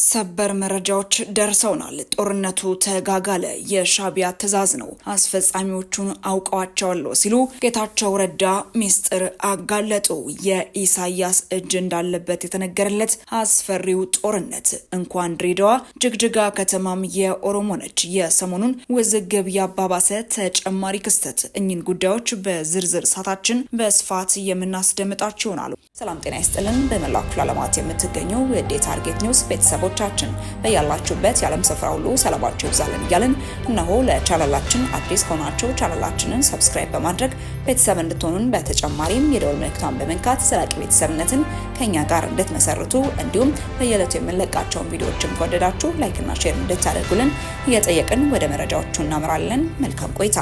ሰበር መረጃዎች ደርሰውናል። ጦርነቱ ተጋጋለ። የሻቢያ ትዕዛዝ ነው። አስፈጻሚዎቹን አውቀዋቸዋለሁ ሲሉ ጌታቸው ረዳ ሚስጥር አጋለጡ። የኢሳያስ እጅ እንዳለበት የተነገረለት አስፈሪው ጦርነት እንኳን ድሬዳዋ፣ ጅግጅጋ ከተማም የኦሮሞ ነች። የሰሞኑን ውዝግብ ያባባሰ ተጨማሪ ክስተት። እኚህን ጉዳዮች በዝርዝር ሰዓታችን በስፋት የምናስደምጣቸው ይሆናሉ። ሰላም ጤና ይስጥልን። በመላው ክፍለ ዓለማት የምትገኙ የዴ ታርጌት ኒውስ ቤተሰቦቻችን በያላችሁበት የዓለም ስፍራ ሁሉ ሰላማችሁ ይብዛልን እያልን እነሆ ለቻናላችን አዲስ ከሆናችሁ ቻናላችንን ሰብስክራይብ በማድረግ ቤተሰብ እንድትሆኑን በተጨማሪም የደወል ምልክቷን በመንካት ዘላቂ ቤተሰብነትን ከኛ ጋር እንድትመሰርቱ እንዲሁም በየዕለቱ የምንለቃቸውን ቪዲዮዎችን ከወደዳችሁ ላይክና ሼር እንድታደርጉልን እየጠየቅን ወደ መረጃዎቹ እናመራለን። መልካም ቆይታ።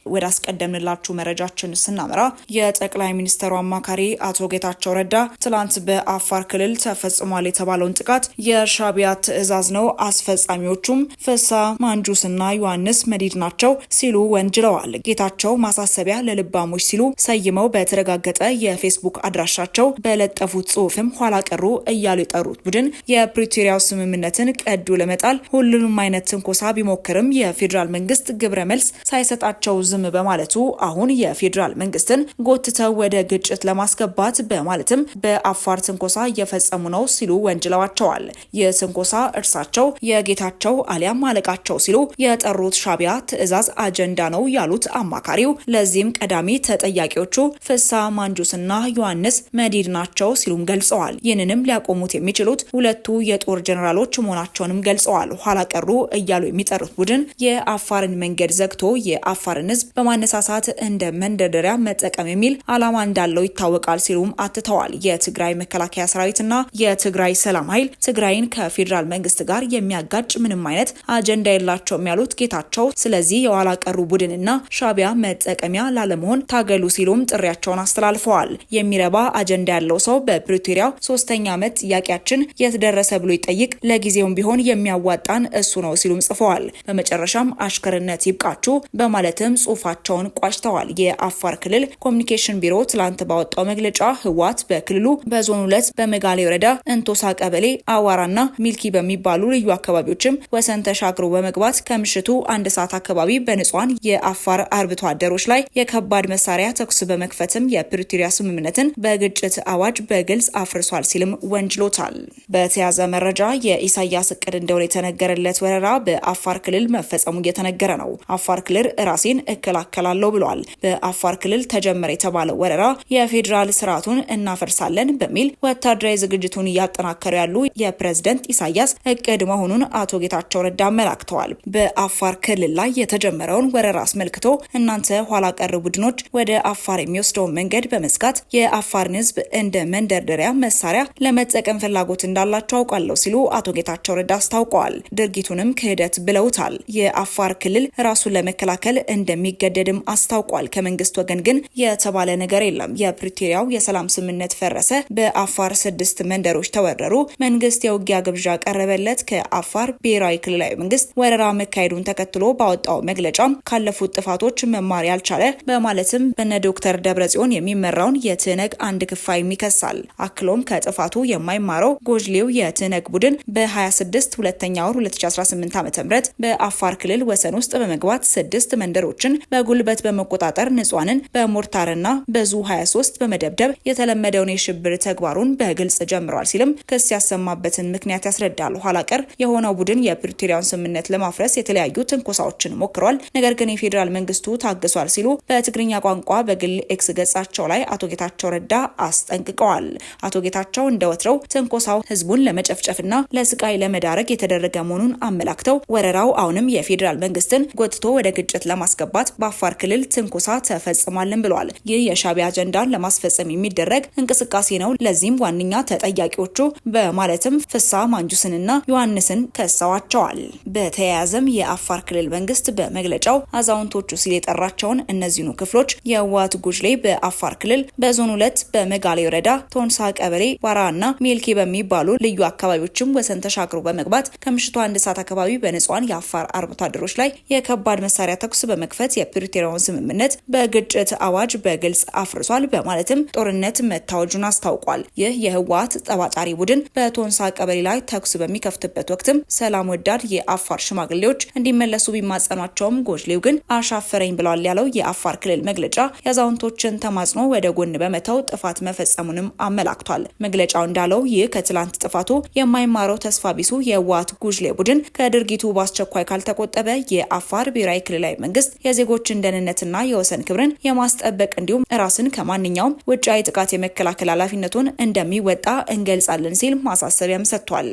ወደ አስቀደምንላችሁ መረጃችን ስናመራ የጠቅላይ ሚኒስትሩ አማካሪ አቶ ጌታቸው ረዳ ትላንት በአፋር ክልል ተፈጽሟል የተባለውን ጥቃት የሻቢያ ትዕዛዝ ነው፣ አስፈጻሚዎቹም ፍሳ ማንጁስና ዮሐንስ መዲድ ናቸው ሲሉ ወንጅለዋል። ጌታቸው ማሳሰቢያ ለልባሞች ሲሉ ሰይመው በተረጋገጠ የፌስቡክ አድራሻቸው በለጠፉት ጽሑፍም ኋላ ቀሩ እያሉ የጠሩት ቡድን የፕሪቶሪያው ስምምነትን ቀዱ ለመጣል ሁሉንም አይነት ትንኮሳ ቢሞክርም የፌዴራል መንግስት ግብረ መልስ ሳይሰጣቸው ዝም በማለቱ አሁን የፌዴራል መንግስትን ጎትተው ወደ ግጭት ለማስገባት በማለትም በአፋር ትንኮሳ እየፈጸሙ ነው ሲሉ ወንጅለዋቸዋል። ይህ ትንኮሳ እርሳቸው የጌታቸው አሊያም አለቃቸው ሲሉ የጠሩት ሻቢያ ትዕዛዝ አጀንዳ ነው ያሉት አማካሪው ለዚህም ቀዳሚ ተጠያቂዎቹ ፍሳ ማንጁስና ዮሐንስ መዲድ ናቸው ሲሉም ገልጸዋል። ይህንንም ሊያቆሙት የሚችሉት ሁለቱ የጦር ጀነራሎች መሆናቸውንም ገልጸዋል። ኋላ ቀሩ እያሉ የሚጠሩት ቡድን የአፋርን መንገድ ዘግቶ የአፋርን ህዝብ በማነሳሳት እንደ መንደርደሪያ መጠቀም የሚል ዓላማ እንዳለው ይታወቃል ሲሉም አትተዋል። የትግራይ መከላከያ ሰራዊትና የትግራይ ሰላም ኃይል ትግራይን ከፌዴራል መንግስት ጋር የሚያጋጭ ምንም አይነት አጀንዳ የላቸውም ያሉት ጌታቸው ስለዚህ የኋላ ቀሩ ቡድንና ሻቢያ መጠቀሚያ ላለመሆን ታገሉ ሲሉም ጥሪያቸውን አስተላልፈዋል። የሚረባ አጀንዳ ያለው ሰው በፕሪቶሪያው 3ኛ ዓመት ጥያቄያችን የተደረሰ ብሎ ይጠይቅ፣ ለጊዜውም ቢሆን የሚያዋጣን እሱ ነው ሲሉም ጽፈዋል። በመጨረሻም አሽከርነት ይብቃችሁ በማለትም ጽሁፋቸውን ቋጭተዋል። የአፋር ክልል ኮሚኒኬሽን ቢሮ ትላንት ባወጣው መግለጫ ህወሓት በክልሉ በዞን 2 በመጋሌ ወረዳ እንቶሳ ቀበሌ አዋራና ሚልኪ በሚባሉ ልዩ አካባቢዎችም ወሰን ተሻግሮ በመግባት ከምሽቱ 1 ሰዓት አካባቢ በንጹሃን የአፋር አርብቶ አደሮች ላይ የከባድ መሳሪያ ተኩስ በመክፈትም የፕሪቶሪያ ስምምነትን በግጭት አዋጅ በግልጽ አፍርሷል ሲልም ወንጅሎታል። በተያዘ መረጃ የኢሳያስ እቅድ እንደሆነ የተነገረለት ወረራ በአፋር ክልል መፈጸሙ እየተነገረ ነው። አፋር ክልል ራሴን እከላከላለሁ ብሏል። በአፋር ክልል ተጀመረ የተባለው ወረራ የፌዴራል ስርዓቱን እናፈርሳለን በሚል ወታደራዊ ዝግጅቱን እያጠናከሩ ያሉ የፕሬዝዳንት ኢሳያስ እቅድ መሆኑን አቶ ጌታቸው ረዳ አመላክተዋል። በአፋር ክልል ላይ የተጀመረውን ወረራ አስመልክቶ እናንተ ኋላ ቀር ቡድኖች ወደ አፋር የሚወስደውን መንገድ በመዝጋት የአፋርን ህዝብ እንደ መንደርደሪያ መሳሪያ ለመጠቀም ፍላጎት እንዳላቸው አውቃለሁ ሲሉ አቶ ጌታቸው ረዳ አስታውቀዋል። ድርጊቱንም ክህደት ብለውታል። የአፋር ክልል ራሱን ለመከላከል እንደሚገደድም አስታውቋል። ከመንግስት ወገን ግን የተባለ ነገር የለም። የፕሪቶሪያው የሰላም ስምምነት ፈረሰ፣ በአፋር 6 መንደሮች ተወረሩ፣ መንግስት የውጊያ ግብዣ ቀረበለት። ከአፋር ብሔራዊ ክልላዊ መንግስት ወረራ መካሄዱን ተከትሎ ባወጣው መግለጫም ካለፉት ጥፋቶች መማር ያልቻለ በማለትም በነ ዶክተር ደብረጽዮን የሚመራውን የትነግ አንድ ክፋይ ይከሳል። አክሎም ከጥፋቱ የማይማረው ጎጅሌው የትነግ ቡድን በ26 ሁለተኛ ወር 2018 ዓ.ም በአፋር ክልል ወሰን ውስጥ በመግባት 6 መንደሮችን በጉልበት በመቆጣጠር ንጹሃንን በሞርታርና በዙ 23 በመደብደብ የተለመደውን የሽብር ተግባሩን በግልጽ ጀምሯል ሲልም ክስ ያሰማበትን ምክንያት ያስረዳል። ኋላ ቀር የሆነው ቡድን የፕሪቶሪያውን ስምምነት ለማፍረስ የተለያዩ ትንኮሳዎችን ሞክሯል፣ ነገር ግን የፌዴራል መንግስቱ ታግሷል ሲሉ በትግርኛ ቋንቋ በግል ኤክስ ገጻቸው ላይ አቶ ጌታቸው ረዳ አስጠንቅቀዋል። አቶ ጌታቸው እንደወትረው ትንኮሳው ህዝቡን ለመጨፍጨፍና ለስቃይ ለመዳረግ የተደረገ መሆኑን አመላክተው ወረራው አሁንም የፌዴራል መንግስትን ጎትቶ ወደ ግጭት ለማስገባት በአፋር ክልል ትንኮሳ ተፈጽሟልን ብለዋል። ይህ የሻቢያ አጀንዳን ለማስፈጸም የሚደረግ እንቅስቃሴ ነው፣ ለዚህም ዋነኛ ተጠያቂዎቹ በማለትም ፍሳ ማንጁስንና ዮሐንስን ከሰዋቸዋል። በተያያዘም የአፋር ክልል መንግስት በመግለጫው አዛውንቶቹ ሲል የጠራቸውን እነዚህኑ ክፍሎች የህወሓት ጉጅሌ በአፋር ክልል በዞን 2 በመጋሌ ወረዳ ቶንሳ ቀበሌ ዋራና ሚልኪ በሚባሉ ልዩ አካባቢዎችም ወሰን ተሻግሮ በመግባት ከምሽቱ 1 ሰዓት አካባቢ በንጹሃን የአፋር አርብቶ አደሮች ላይ የከባድ መሳሪያ ተኩስ በመክፈት የፕሪቶሪያውን ስምምነት በግጭት አዋጅ በግልጽ አፍርሷል በማለትም ጦርነት መታወጁን አስታውቋል። ይህ የህወሓት ጠባጫሪ ቡድን በቶንሳ ቀበሌ ላይ ተኩስ በሚከፍትበት ወቅትም ሰላም ወዳድ የአፋር ሽማግሌዎች እንዲመለሱ ቢማጸኗቸውም ጎጅሌው ግን አሻፈረኝ ብለዋል ያለው የአፋር ክልል መግለጫ የአዛውንቶችን ተማጽኖ ወደ ጎን በመተው ጥፋት መፈጸሙንም አመላክቷል። መግለጫው እንዳለው ይህ ከትላንት ጥፋቱ የማይማረው ተስፋ ቢሱ የህወሓት ጉጅሌ ቡድን ከድርጊቱ በአስቸኳይ ካልተቆጠበ የአፋር ብሔራዊ ክልላዊ መንግስት የዜጎችን ደህንነትና የወሰን ክብርን የማስጠበቅ እንዲሁም ራስን ከማንኛውም ውጫዊ ጥቃት የመከላከል ኃላፊነቱን እንደሚወጣ እንገልጻለን ሲል ማሳሰቢያም ሰጥቷል።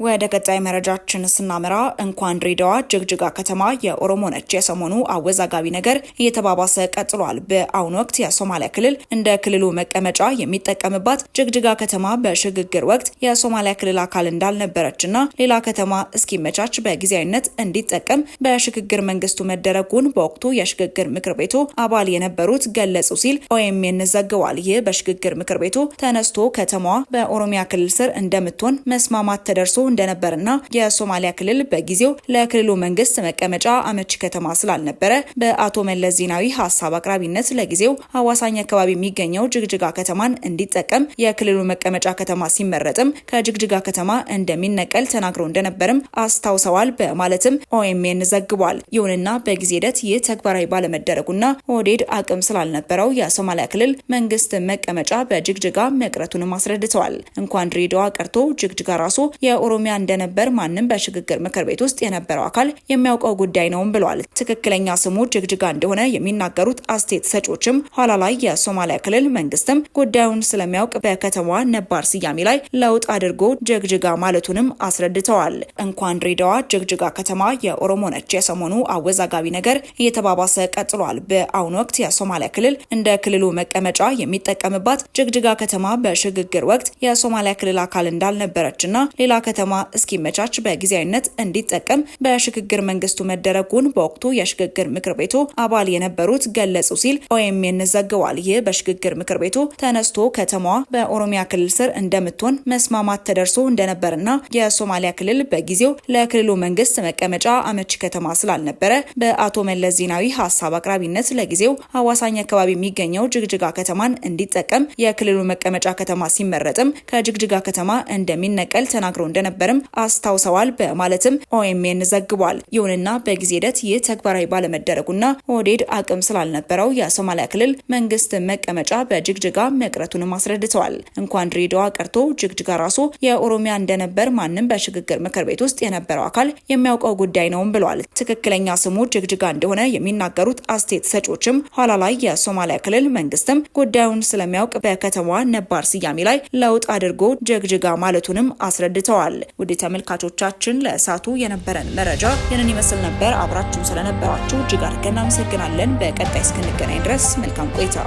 ወደ ቀጣይ መረጃችን ስናመራ እንኳን ድሬዳዋ ጅግጅጋ ከተማ የኦሮሞ ነች የሰሞኑ አወዛጋቢ ነገር እየተባባሰ ቀጥሏል። በአሁኑ ወቅት የሶማሊያ ክልል እንደ ክልሉ መቀመጫ የሚጠቀምባት ጅግጅጋ ከተማ በሽግግር ወቅት የሶማሊያ ክልል አካል እንዳልነበረችና ሌላ ከተማ እስኪመቻች በጊዜያዊነት እንዲጠቀም በሽግግር መንግስቱ መደረጉን በወቅቱ የሽግግር ምክር ቤቱ አባል የነበሩት ገለጹ ሲል ኦኤምኤን ዘግቧል። ይህ በሽግግር ምክር ቤቱ ተነስቶ ከተማዋ በኦሮሚያ ክልል ስር እንደምትሆን መስማማት ተደርሶ እንደነበርና የሶማሊያ ክልል በጊዜው ለክልሉ መንግስት መቀመጫ አመቺ ከተማ ስላልነበረ በአቶ መለስ ዜናዊ ሀሳብ አቅራቢነት ለጊዜው አዋሳኝ አካባቢ የሚገኘው ጅግጅጋ ከተማን እንዲጠቀም የክልሉ መቀመጫ ከተማ ሲመረጥም ከጅግጅጋ ከተማ እንደሚነቀል ተናግረው እንደነበርም አስታውሰዋል በማለትም ኦኤምኤን ዘግቧል። ይሁንና በጊዜ ሂደት ይህ ተግባራዊ ባለመደረጉና ኦህዴድ አቅም ስላልነበረው የሶማሊያ ክልል መንግስት መቀመጫ በጅግጅጋ መቅረቱንም አስረድተዋል። እንኳን ድሬዳዋ ቀርቶ ጅግጅጋ ራሱ የኦሮሚያ እንደነበር ማንም በሽግግር ምክር ቤት ውስጥ የነበረው አካል የሚያውቀው ጉዳይ ነውም ብሏል። ትክክለኛ ስሙ ጅግጅጋ እንደሆነ የሚናገሩት አስተያየት ሰጪዎችም ኋላ ላይ የሶማሊያ ክልል መንግስትም ጉዳዩን ስለሚያውቅ በከተማዋ ነባር ስያሜ ላይ ለውጥ አድርጎ ጅግጅጋ ማለቱንም አስረድተዋል። እንኳን ድሬዳዋ ጅግጅጋ ከተማ የኦሮሞ ነች የሰሞኑ አወዛጋቢ ነገር እየተባባሰ ቀጥሏል። በአሁኑ ወቅት የሶማሊያ ክልል እንደ ክልሉ መቀመጫ የሚጠቀምባት ጅግጅጋ ከተማ በሽግግር ወቅት የሶማሊያ ክልል አካል እንዳልነበረችና ሌላ ከተማ እስኪመቻች በጊዜያዊነት እንዲጠቀም በሽግግር መንግስቱ መደረጉን በወቅቱ የሽግግር ምክር ቤቱ አባል የነበሩት ገለጹ ሲል ኦኤምኤን ዘግቧል። ይህ በሽግግር ምክር ቤቱ ተነስቶ ከተማዋ በኦሮሚያ ክልል ስር እንደምትሆን መስማማት ተደርሶ እንደነበርና የሶማሊያ ክልል በጊዜው ለክልሉ መንግስት መቀመጫ አመቺ ከተማ ስላልነበረ በአቶ መለስ ዜናዊ ሀሳብ አቅራቢነት ለጊዜው አዋሳኝ አካባቢ የሚገኘው ጅግጅጋ ከተማን እንዲጠቀም የክልሉ መቀመጫ ከተማ ሲመረጥም ከጅግጅጋ ከተማ እንደሚነቀል ተናግረው እንደነበርም አስታውሰዋል በማለትም ኦኤምኤን ዘግቧል። ይሁንና በጊዜ ሂደት ይህ ተግባራዊ ባለመደረጉና ኦህዴድ አቅም ስላልነበረው የሶማሊያ ክልል መንግስት መቀመጫ በጅግጅጋ መቅረቱንም አስረድተዋል። እንኳን ድሬዳዋ ቀርቶ ጅግጅጋ ራሱ የኦሮሚያ እንደነበር ማንም በሽግግር ምክር ቤት ውስጥ የነበረው አካል የሚያውቀው ጉዳይ ነውም ብሏል። ትክክለኛ ስሙ ጅግጅጋ እንደሆነ የሚናገሩት አስተያየት ሰጪዎችም ኋላ ላይ የሶማሊያ ክልል መንግስትም ጉዳዩን ስለሚያውቅ በከተማዋ ነባር ስያሜ ላይ ለውጥ አድርጎ ጅግጅጋ ማለቱንም አስረድተዋል። ውድ ተመልካቾቻችን ለእሳቱ የነበረን መረጃ ይህንን ይመስል ነበር። አብራችሁን ስለነበራችሁ እጅግ አድርገን እናመሰግናለን። በቀጣይ እስክንገናኝ ድረስ መልካም ቆይታ።